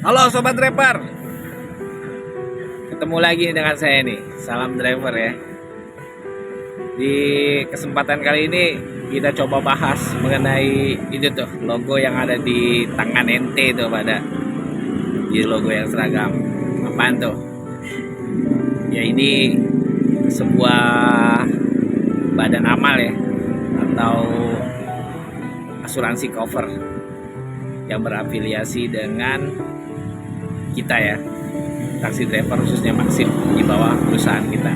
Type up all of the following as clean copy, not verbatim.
Halo Sobat Driver, ketemu lagi dengan saya nih, Salam Driver ya. Di kesempatan kali ini kita coba bahas mengenai itu tuh logo yang ada di tangan ente tuh, pada di logo yang seragam. Apaan tuh? Ya ini sebuah badan amal ya, atau asuransi cover yang berafiliasi dengan kita ya, taksi driver khususnya Maxim, di bawah perusahaan kita,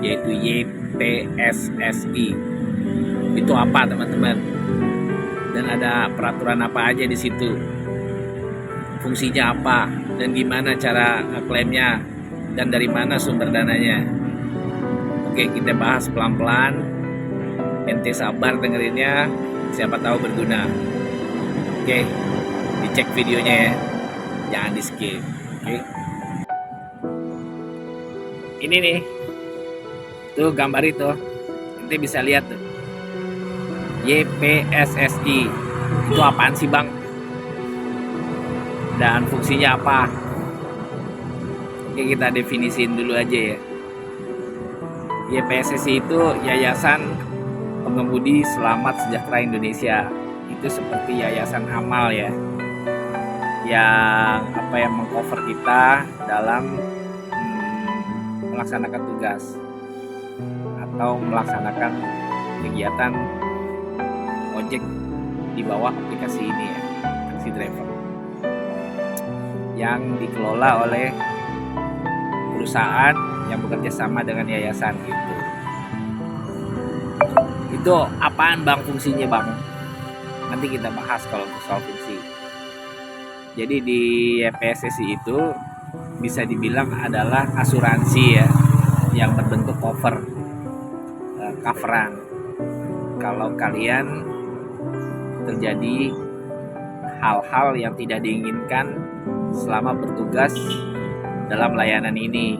yaitu YPSSI. Itu apa teman-teman? Dan ada peraturan apa aja di situ? Fungsinya apa? Dan gimana cara klaimnya? Dan dari mana sumber dananya? Oke, kita bahas pelan-pelan. Ente sabar dengerinnya, siapa tahu berguna. Oke, dicek videonya ya, jangan di skip. Oke. Ini nih, tuh gambar itu, ente bisa lihat tuh, YPSSI. Itu apaan sih bang? Dan fungsinya apa? Oke, kita definisiin dulu aja ya. YPSSI itu Yayasan Pengemudi Selamat Sejahtera Indonesia. Itu seperti yayasan amal ya, yang mengcover kita dalam melaksanakan tugas atau melaksanakan kegiatan ojek di bawah aplikasi ini ya, taksi driver, yang dikelola oleh perusahaan yang bekerja sama dengan yayasan gitu. Itu apaan bang fungsinya bang? Nanti kita bahas kalau untuk soal fungsi. Jadi di YPSSI itu bisa dibilang adalah asuransi ya, yang berbentuk coveran. Kalau kalian terjadi hal-hal yang tidak diinginkan selama bertugas dalam layanan ini.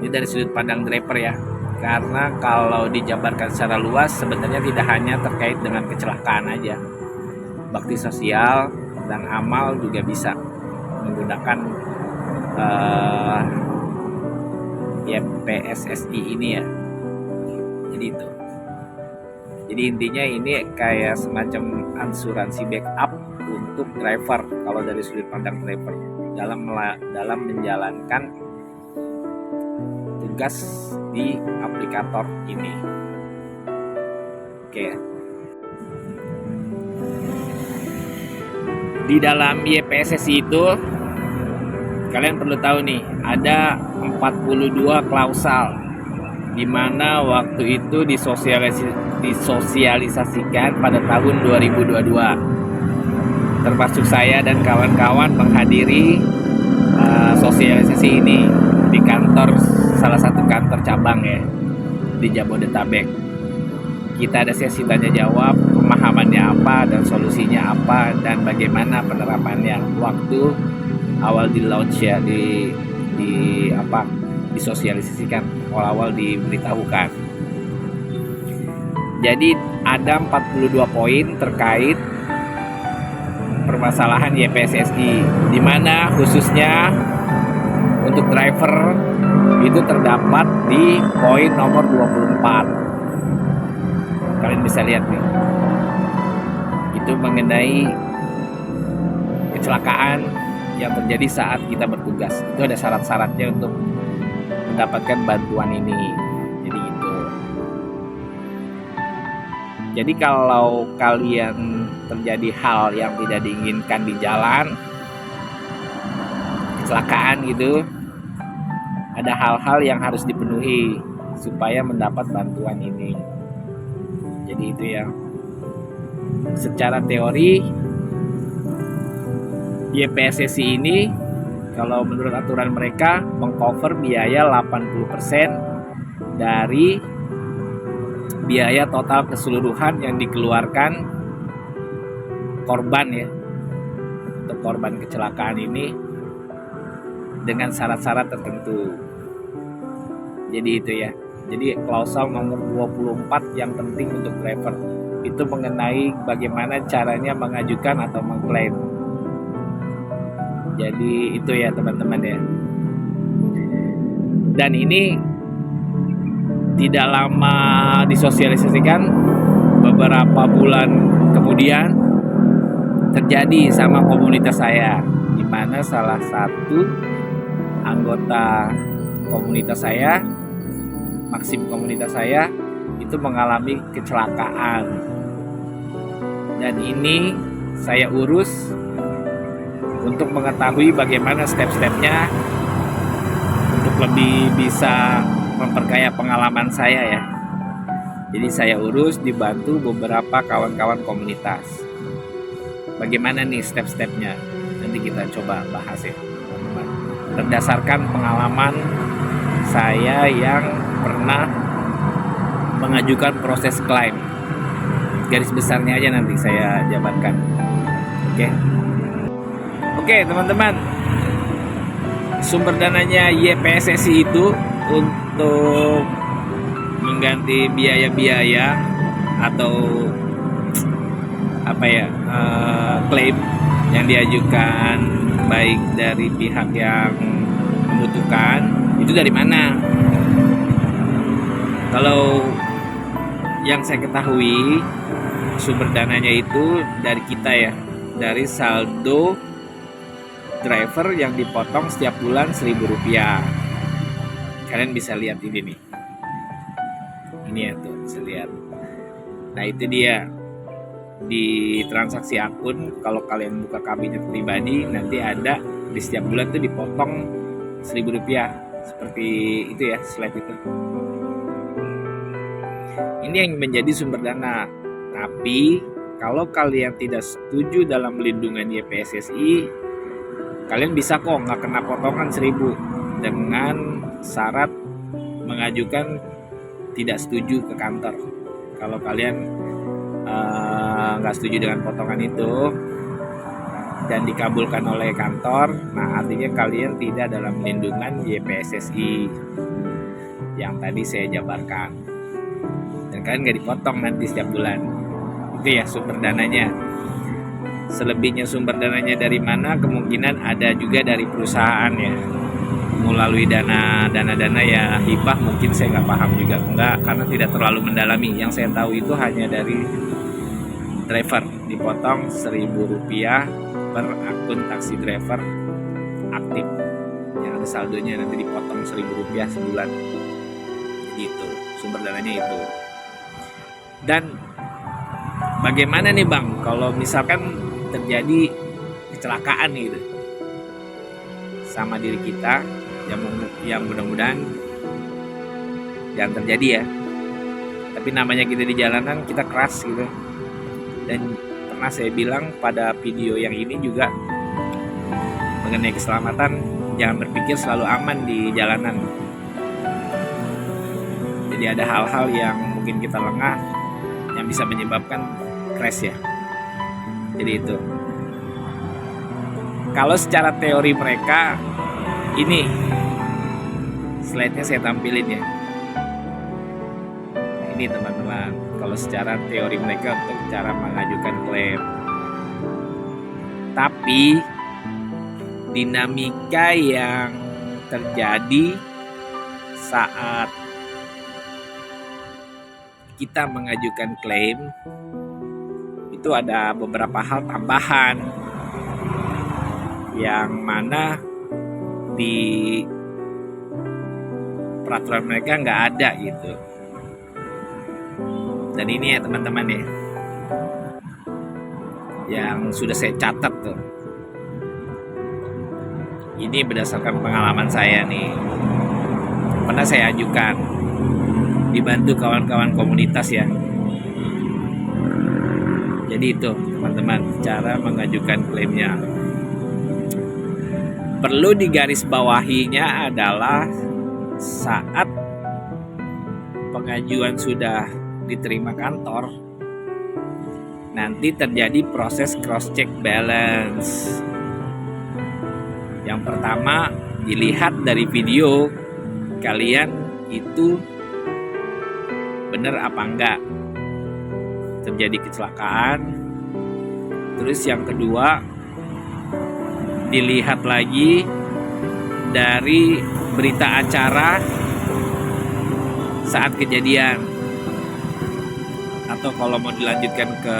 Ini dari sudut pandang driver ya. Karena kalau dijabarkan secara luas sebenarnya tidak hanya terkait dengan kecelakaan aja. Bakti sosial dan amal juga bisa menggunakan YPSSI ini ya. Jadi itu. Jadi intinya ini kayak semacam asuransi backup untuk driver kalau dari sudut pandang driver dalam menjalankan tugas di aplikator ini. Oke. Di dalam YPSSI itu kalian perlu tahu nih, ada 42 klausal di mana waktu itu disosialisasikan pada tahun 2022. Termasuk saya dan kawan-kawan menghadiri sosialisasi ini di salah satu kantor cabang ya di Jabodetabek. Kita ada sesi tanya jawab, pemahamannya apa dan solusinya apa dan bagaimana penerapannya waktu awal di launch ya, disosialisasikan, awal diberitahukan. Jadi ada 42 poin terkait permasalahan YPSSI, di mana khususnya untuk driver itu terdapat di poin nomor 24. Kalian bisa lihat nih, itu mengenai kecelakaan yang terjadi saat kita bertugas. Itu ada syarat-syaratnya untuk mendapatkan bantuan ini. Jadi itu. Jadi kalau kalian terjadi hal yang tidak diinginkan di jalan, kecelakaan gitu, ada hal-hal yang harus dipenuhi supaya mendapat bantuan ini. Jadi itu ya. Secara teori YPSSI ini kalau menurut aturan mereka mengcover biaya 80% dari biaya total keseluruhan yang dikeluarkan korban ya, untuk korban kecelakaan ini dengan syarat-syarat tertentu. Jadi itu ya. Jadi klausal nomor 24 yang penting untuk driver itu mengenai bagaimana caranya mengajukan atau mengklaim. Jadi itu ya teman-teman ya. Dan ini tidak lama disosialisasikan, beberapa bulan kemudian terjadi sama komunitas saya, di mana salah satu anggota komunitas saya, Maxim komunitas saya, itu mengalami kecelakaan. Dan ini saya urus untuk mengetahui bagaimana step-stepnya untuk lebih bisa memperkaya pengalaman saya ya. Jadi saya urus dibantu beberapa kawan-kawan komunitas. Bagaimana nih step-stepnya? Nanti kita coba bahas ya, teman-teman. Berdasarkan pengalaman saya yang pernah mengajukan proses klaim. Garis besarnya aja nanti saya jabarkan. Oke, teman-teman. Sumber dananya YPSSI itu untuk mengganti biaya-biaya atau klaim yang diajukan baik dari pihak yang membutuhkan, itu dari mana? Kalau yang saya ketahui, sumber dananya itu dari kita ya, dari saldo driver yang dipotong setiap bulan Rp1.000. Kalian bisa lihat ini nih. Ini ya tuh, bisa lihat. Nah itu dia, di transaksi akun, kalau kalian buka kabinet pribadi, nanti ada di setiap bulan tuh dipotong Rp1.000. Seperti itu ya, slide itu. Ini yang menjadi sumber dana. Tapi kalau kalian tidak setuju dalam pelindungan YPSSI, kalian bisa kok nggak kena potongan 1.000 dengan syarat mengajukan tidak setuju ke kantor. Kalau kalian nggak setuju dengan potongan itu dan dikabulkan oleh kantor, nah artinya kalian tidak dalam lindungan YPSSI yang tadi saya jabarkan, dan kalian nggak dipotong nanti setiap bulan. Itu ya sumber dananya. Selebihnya sumber dananya dari mana? Kemungkinan ada juga dari perusahaan ya, melalui dana ya hibah, mungkin saya nggak paham juga, enggak, karena tidak terlalu mendalami. Yang saya tahu itu hanya dari driver, dipotong Rp1.000 per akun taksi driver aktif yang ada saldonya, nanti dipotong Rp1.000 sebulan. Gitu sumber dananya itu. Dan bagaimana nih Bang kalau misalkan terjadi kecelakaan gitu sama diri kita, yang mudah-mudahan jangan terjadi ya. Tapi namanya kita di jalanan, kita keras gitu. Dan pernah saya bilang pada video yang ini juga mengenai keselamatan, jangan berpikir selalu aman di jalanan. Jadi ada hal-hal yang mungkin kita lengah yang bisa menyebabkan crash ya. Jadi itu. Kalau secara teori mereka, ini slide-nya saya tampilin ya. Ini teman-teman, kalau secara teori mereka untuk cara mengajukan klaim. Tapi dinamika yang terjadi saat kita mengajukan klaim itu ada beberapa hal tambahan yang mana di peraturan mereka nggak ada gitu. Dan ini ya teman-teman ya, yang sudah saya catat tuh. Ini berdasarkan pengalaman saya nih, pernah saya ajukan, dibantu kawan-kawan komunitas ya. Jadi itu teman-teman, cara mengajukan klaimnya. Perlu digarisbawahinya adalah saat pengajuan sudah diterima kantor, nanti terjadi proses cross check balance. Yang pertama, dilihat dari video kalian itu benar apa enggak terjadi kecelakaan. Terus yang kedua, dilihat lagi dari berita acara saat kejadian, atau kalau mau dilanjutkan ke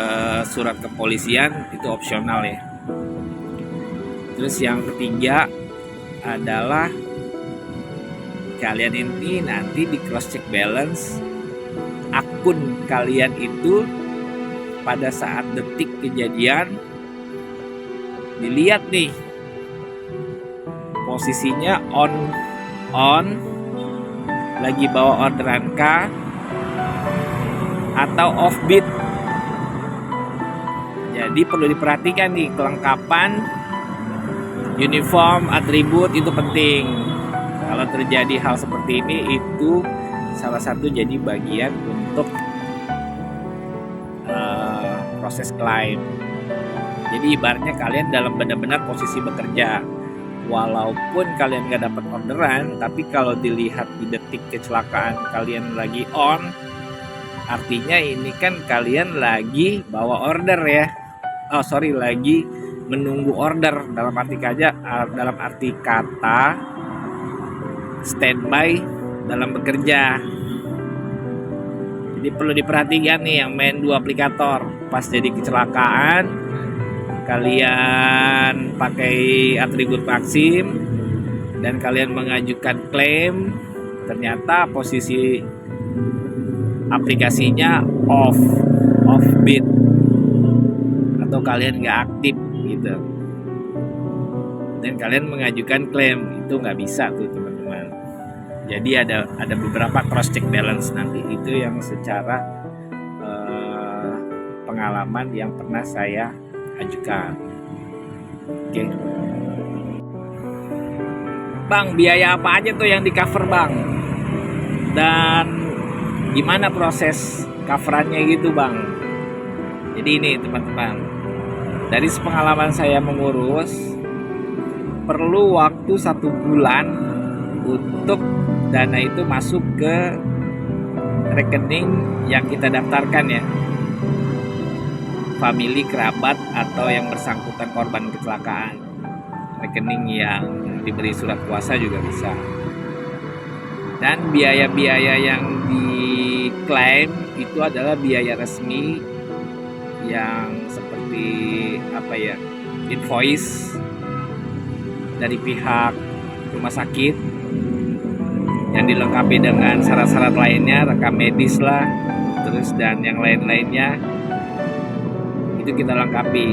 surat kepolisian itu opsional ya. Terus yang ketiga adalah kalian ini nanti di cross check balance akun kalian itu pada saat detik kejadian, dilihat nih posisinya on lagi bawa orderan kah atau offbeat. Jadi perlu diperhatikan nih kelengkapan uniform, atribut itu penting. Kalau terjadi hal seperti ini itu salah satu jadi bagian untuk proses klaim. Jadi ibaratnya kalian dalam benar-benar posisi bekerja. Walaupun kalian gak dapat orderan, tapi kalau dilihat di detik kecelakaan kalian lagi on, artinya ini kan kalian lagi bawa order ya. Lagi menunggu order dalam arti kata standby dalam bekerja. Jadi perlu diperhatikan nih yang main 2 aplikator. Pas jadi kecelakaan kalian pakai atribut Maxim dan kalian mengajukan klaim, ternyata posisi aplikasinya offbeat atau kalian nggak aktif gitu, dan kalian mengajukan klaim, itu nggak bisa tuh teman-teman. Jadi ada beberapa cross check balance nanti, itu yang secara pengalaman yang pernah saya ajukan. Oke. Bang, biaya apa aja tuh yang di cover bang? Dan gimana proses coverannya gitu bang? Jadi ini teman-teman, dari pengalaman saya mengurus, perlu waktu 1 bulan untuk dana itu masuk ke rekening yang kita daftarkan ya, famili, kerabat, atau yang bersangkutan korban kecelakaan. Rekening yang diberi surat kuasa juga bisa. Dan biaya-biaya yang diklaim itu adalah biaya resmi yang seperti invoice dari pihak rumah sakit yang dilengkapi dengan syarat-syarat lainnya, rekam medis lah, terus dan yang lain-lainnya itu kita lengkapi.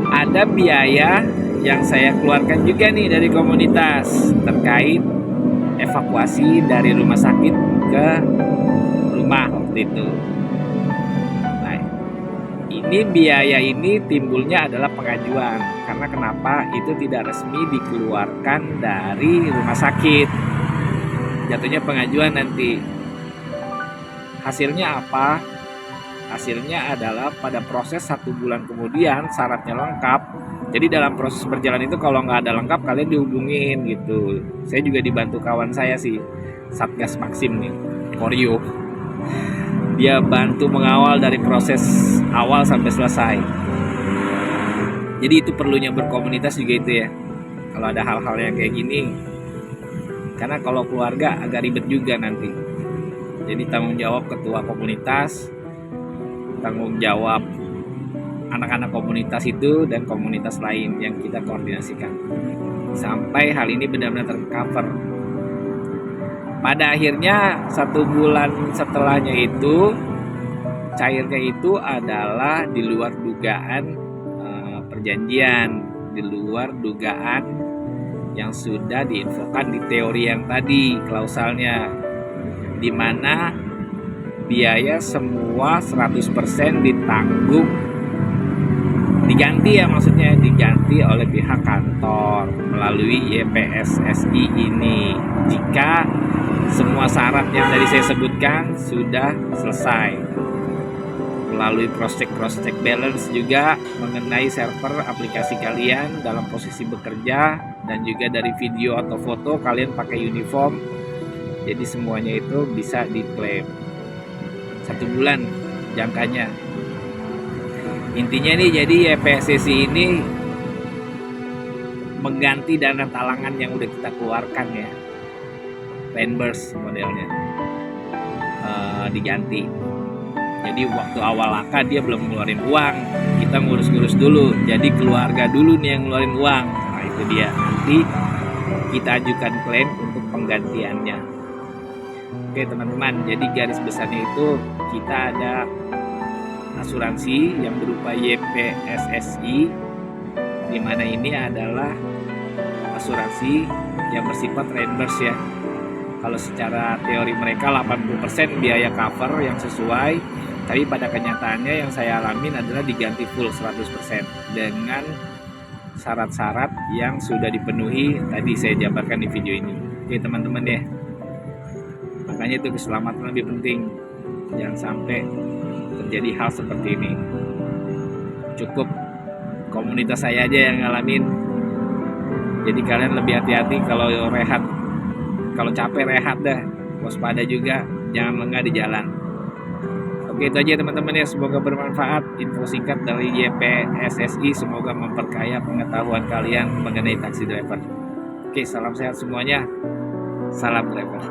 Ada biaya yang saya keluarkan juga nih dari komunitas terkait evakuasi dari rumah sakit ke rumah waktu itu. Nah, ini biaya ini timbulnya adalah pengajuan. Karena kenapa? Itu tidak resmi dikeluarkan dari rumah sakit. Jatuhnya pengajuan nanti. Hasilnya apa? Hasilnya adalah pada proses 1 bulan kemudian syaratnya lengkap. Jadi dalam proses berjalan itu kalau nggak ada lengkap kalian dihubungin gitu. Saya juga dibantu kawan saya sih, Satgas Maxim nih, Koryo. Dia bantu mengawal dari proses awal sampai selesai. Jadi itu perlunya berkomunitas juga itu ya. Kalau ada hal-hal yang kayak gini, karena kalau keluarga agak ribet juga nanti. Jadi tanggung jawab ketua komunitas, tanggung jawab anak-anak komunitas itu dan komunitas lain yang kita koordinasikan sampai hal ini benar-benar tercover. Pada akhirnya 1 bulan setelahnya itu cairnya itu adalah di luar dugaan perjanjian, di luar dugaan yang sudah diinfokan di teori yang tadi klausalnya, di mana biaya semua 100% ditanggung, diganti ya, maksudnya diganti oleh pihak kantor melalui YPSSI ini jika semua syarat yang tadi saya sebutkan sudah selesai, melalui cross check balance juga mengenai server aplikasi kalian dalam posisi bekerja, dan juga dari video atau foto kalian pakai uniform. Jadi semuanya itu bisa diklaim 1 bulan jangkanya. Intinya nih, jadi YPSSI ini mengganti dana talangan yang udah kita keluarkan ya, reimburse modelnya, diganti. Jadi waktu awal AK dia belum ngeluarin uang, kita ngurus-ngurus dulu, jadi keluarga dulu nih yang ngeluarin uang. Nah itu dia, nanti kita ajukan klaim untuk penggantiannya. Oke teman-teman, jadi garis besarnya itu kita ada asuransi yang berupa YPSSI, di mana ini adalah asuransi yang bersifat reimburse ya. Kalau secara teori mereka 80% biaya cover yang sesuai, tapi pada kenyataannya yang saya alamin adalah diganti full 100% dengan syarat-syarat yang sudah dipenuhi tadi saya jabarkan di video ini. Oke teman-teman ya, makanya itu keselamatan lebih penting, jangan sampai terjadi hal seperti ini. Cukup komunitas saya aja yang ngalamin, jadi kalian lebih hati-hati kalau rehat, kalau capek rehat dah, waspada juga, jangan lengah di jalan. Oke itu aja teman-teman ya, semoga bermanfaat info singkat dari YPSSI, semoga memperkaya pengetahuan kalian mengenai taksi driver. Oke, salam sehat semuanya, salam driver.